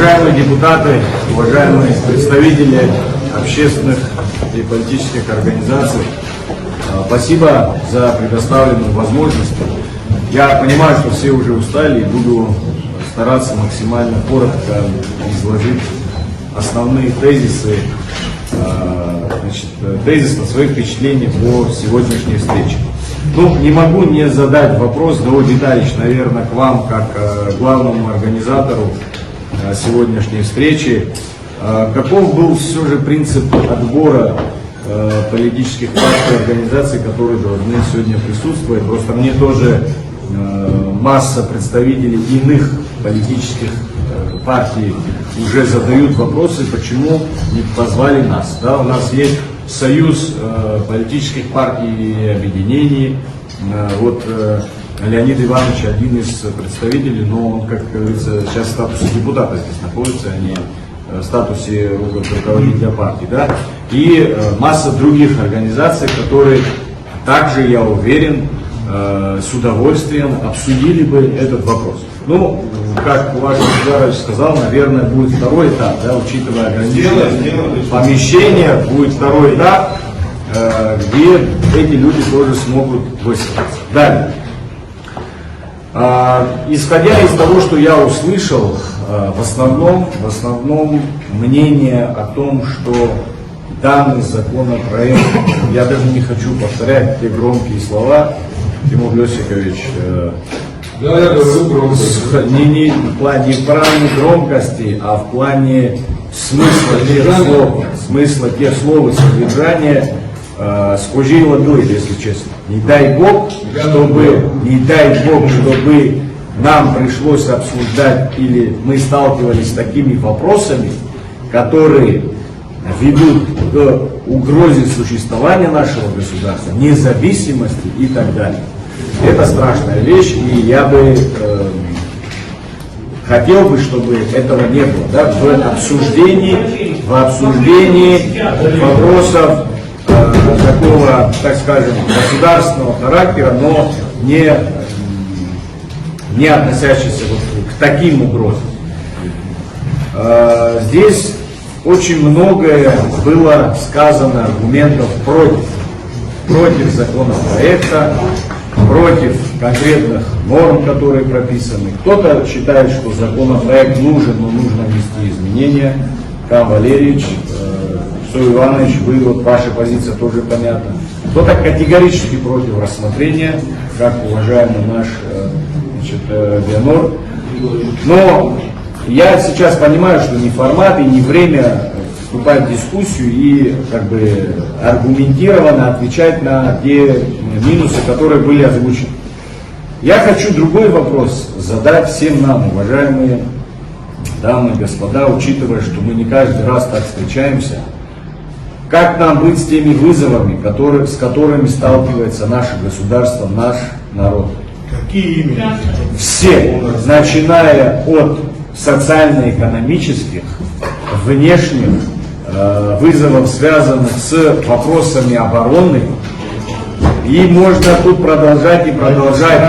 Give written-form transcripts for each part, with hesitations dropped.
Уважаемые депутаты, уважаемые представители общественных и политических организаций, спасибо за предоставленную возможность. Я понимаю, что все уже устали и буду стараться максимально коротко изложить основные тезисы, тезисно свои впечатления по сегодняшней встрече. Ну, не могу не задать вопрос, Давид Витальевич, наверное, к вам, как главному организатору сегодняшней встречи. Каков был все же принцип отбора политических партий и организаций, которые должны сегодня присутствовать? Просто мне тоже масса представителей иных политических партий уже задают вопросы, почему не позвали нас. Да, у нас есть союз политических партий и объединений. Вот Леонид Иванович один из представителей, но он, как говорится, сейчас в статусе депутата здесь находится, а не в статусе руководителя партии. Да? И масса других организаций, которые также, я уверен, с удовольствием обсудили бы этот вопрос. Ну, как Ваш Государевич сказал, наверное, будет второй этап, да, учитывая ограниченность помещения, будет второй этап, где эти люди тоже смогут высказаться. Далее. Исходя из того, что я услышал, в основном мнение о том, что данный законопроект, я даже не хочу повторять те громкие слова, Тимур Лёсикович, не в плане правильной громкости, а в плане смысла тех слов и содержания, сквозило дует, если честно. Не дай Бог, чтобы нам пришлось обсуждать или мы сталкивались с такими вопросами, которые ведут к угрозе существования нашего государства, независимости и так далее. Это страшная вещь, и я бы хотел бы, чтобы этого не было, да, в обсуждении вопросов такого, так скажем, государственного характера, но не относящихся вот к таким угрозам. Здесь очень многое было сказано аргументов против законопроекта, против конкретных норм, которые прописаны. Кто-то считает, что законопроект нужен, но нужно внести изменения. Кам Валерьевич, Сой Иванович, вот ваша позиция тоже понятна. Кто-то категорически против рассмотрения, как уважаемый наш Леонор. Но я сейчас понимаю, что не формат и не время вступать в дискуссию и как бы аргументированно отвечать на те минусы, которые были озвучены. Я хочу другой вопрос задать всем нам, уважаемые дамы и господа, учитывая, что мы не каждый раз так встречаемся. Как нам быть с теми вызовами, с которыми сталкивается наше государство, наш народ? Какие именно? Все, начиная от социально-экономических, внешних вызовов, связанных с вопросами обороны. И можно тут продолжать и продолжать.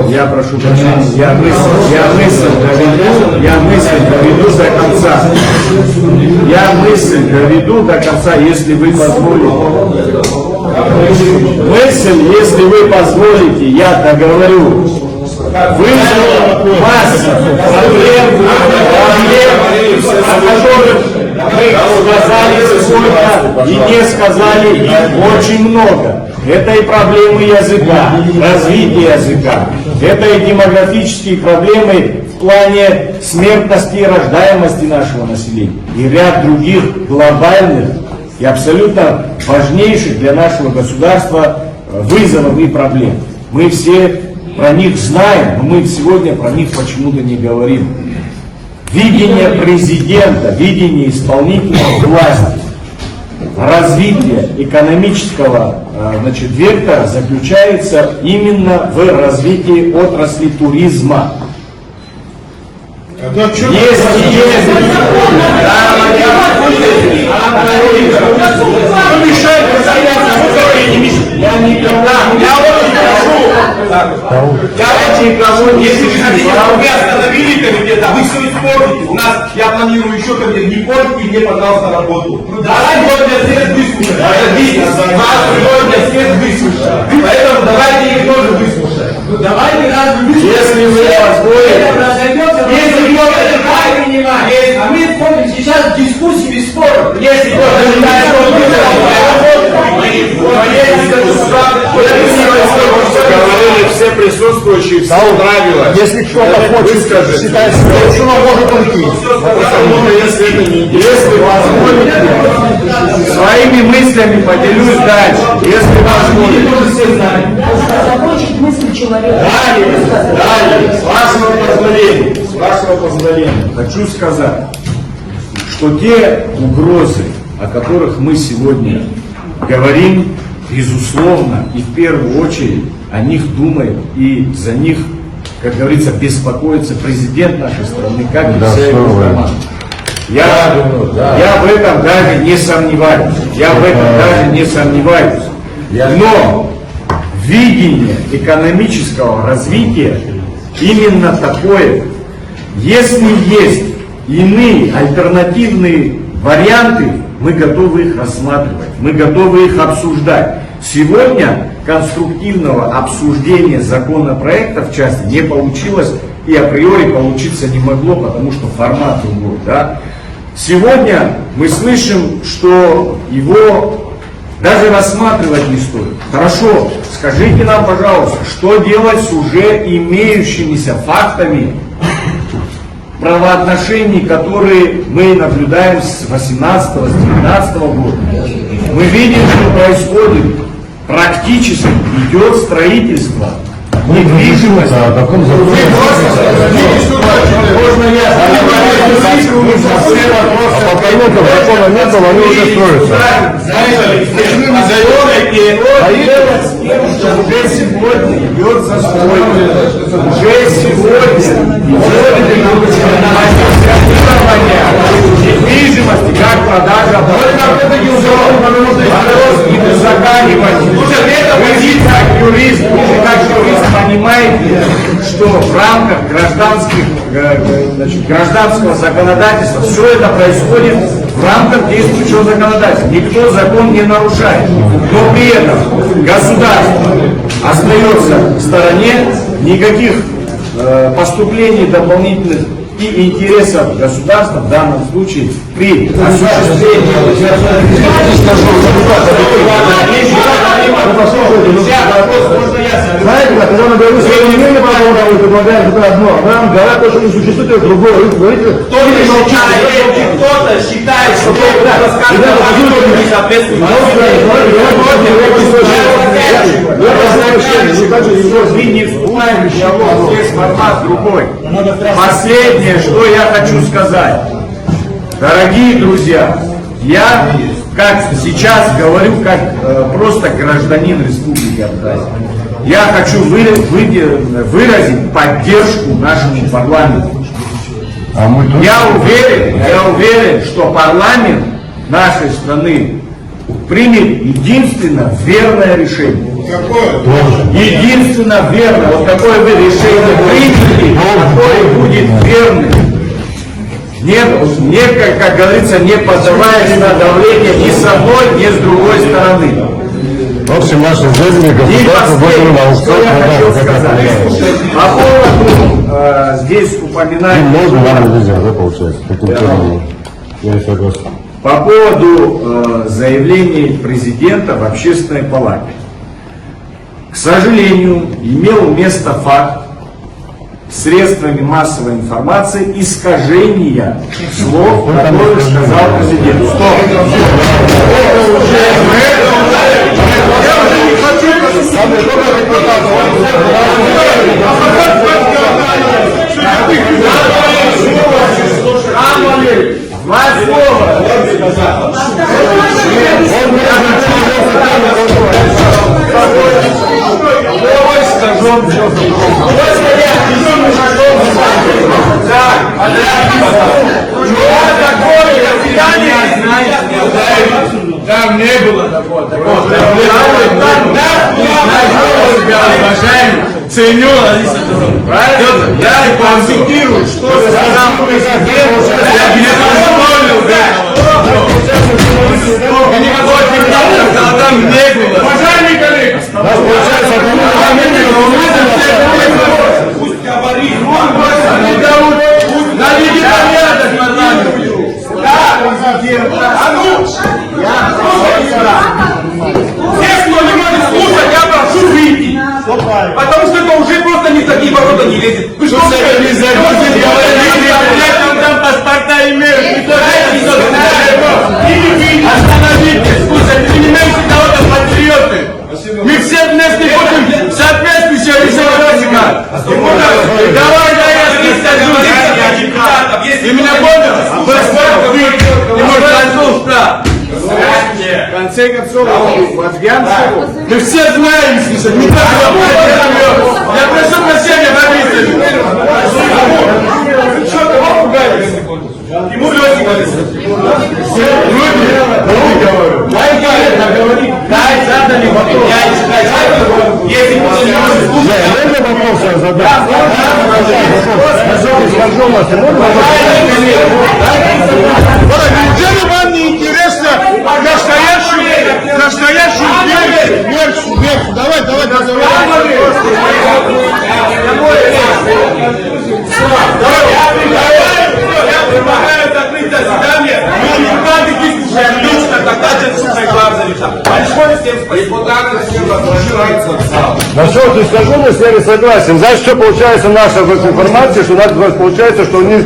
Я прошу прощения, я мысль доведу до конца. Я мысль доведу до конца, если вы позволите. Если вы позволите, я договорю. Вызов масса проблем, о которых мы сказали сколько и не сказали очень много. Это и проблемы языка, развития языка, это и демографические проблемы в плане смертности и рождаемости нашего населения, и ряд других глобальных и абсолютно важнейших для нашего государства вызовов и проблем. Мы все про них знаем, но мы сегодня про них почему-то не говорим. Видение президента, видение исполнительной власти, развитие экономического вектора заключается именно в развитии отрасли туризма. Если вы остановили комитет, а вы все испортите. У нас, я планирую еще комитет, не портите мне, пожалуйста, работу. Давай сегодня всех выслушаем. Вас сегодня всех выслушаем. Поэтому давайте их тоже выслушаем. Давайте нас выслушаем. Если вы позволите. Если кто-то не принимает. А мы входим сейчас в дискуссии без споров. Если кто-то считает, что мы говорили все присутствующие, все нравилось. Если кто-то хочет считать, что он может уйти. Потому что если это не интересно, позволите, своими мыслями поделюсь дальше. Если позволите. Закончить мысль человека. Далее, с вашего позволения, хочу сказать, что те угрозы, о которых мы сегодня говорим, безусловно, и в первую очередь о них думает и за них, как говорится, беспокоится президент нашей страны, как и вся его команда. Я в этом даже не сомневаюсь. Но видение экономического развития именно такое. Если есть иные альтернативные варианты, мы готовы их рассматривать, мы готовы их обсуждать. Сегодня конструктивного обсуждения законопроекта в части не получилось и априори получиться не могло, потому что формат другой. Да? Сегодня мы слышим, что его даже рассматривать не стоит. Хорошо, скажите нам, пожалуйста, что делать с уже имеющимися фактами правоотношений, которые мы наблюдаем с 18-19 года. Мы видим, что происходит, практически идет строительство недвижимости. Закона не было, они уже строятся. Уже сегодня идет застройка. Уже сегодня недвижимости, как продажа. Вы как юрист, понимаете, что в рамках гражданского законодательства все это происходит в рамках действующего законодательства. Никто закон не нарушает. Но при этом государство остается в стороне, никаких поступлений дополнительных и интересов государства в данном случае при осуществлении. Знаете, когда мы говорим свое мнение по поводу, предлагаем это одно, нам говорят то, что не существует другое. Вы говорите, кто-то считает, что мы не вступаем в диалог, здесь формат другой. Последнее, что я хочу сказать. Дорогие друзья, я как сейчас говорю, как просто гражданин Республики Абхазия. Я хочу выразить поддержку нашему парламенту. Я уверен, что парламент нашей страны примет единственно верное решение. Единственно верное. Вот какое вы решение примете, такое будет верным. Не, как говорится, не поддаваясь на давление ни с одной, ни с другой стороны. В общем, наши жители государства будут на аукцион продать. По поводу здесь упоминать. Можно, нам нельзя, да, получается? Я согласен. По поводу заявлений президента в Общественной палате. К сожалению, имел место факт средствами массовой информации искажения слов, которые сказал президент. Стоп! Два слова! Там не было такого. ценю, Лариса Петровна. Правильно? Я и консультирую, что сказал президент. Я не позволил этого. И никакого депутата там не было. Уважаемые коллеги! Пусть говорит, наведи порядок, парламент. А ну! Все, кто не может слушать, я прошу выйти. Потому что это уже просто ни в какие ворота не лезет. Вы что, не забудете? Там паспорта имеют. Остановитесь, слушайте, вы не имеете кого-то патриоты. Мы все вместе будем соответствующее решение. Давай, я скажу. Ты меня понял? Ты можешь концов, В конце концов, мы все знаем, слушай, не так работает. Я прошу прощения, написано. Что ты попугаешь? Ему люди говорят. Дай задали вопрос. Я не считаю, если кто-то не может слушать. Можно вопрос задать? Скажу вас, Неужели вам не интересно настоящую версию? Давай. Я предлагаю закрыть заседание. Мы депутаты выслушаем лично, когда слушаем Главзавита. Большое всем спасибо. На что ты скажу, мы с вами согласен. Знаешь, что получается наша информация, что у нас получается, что у них...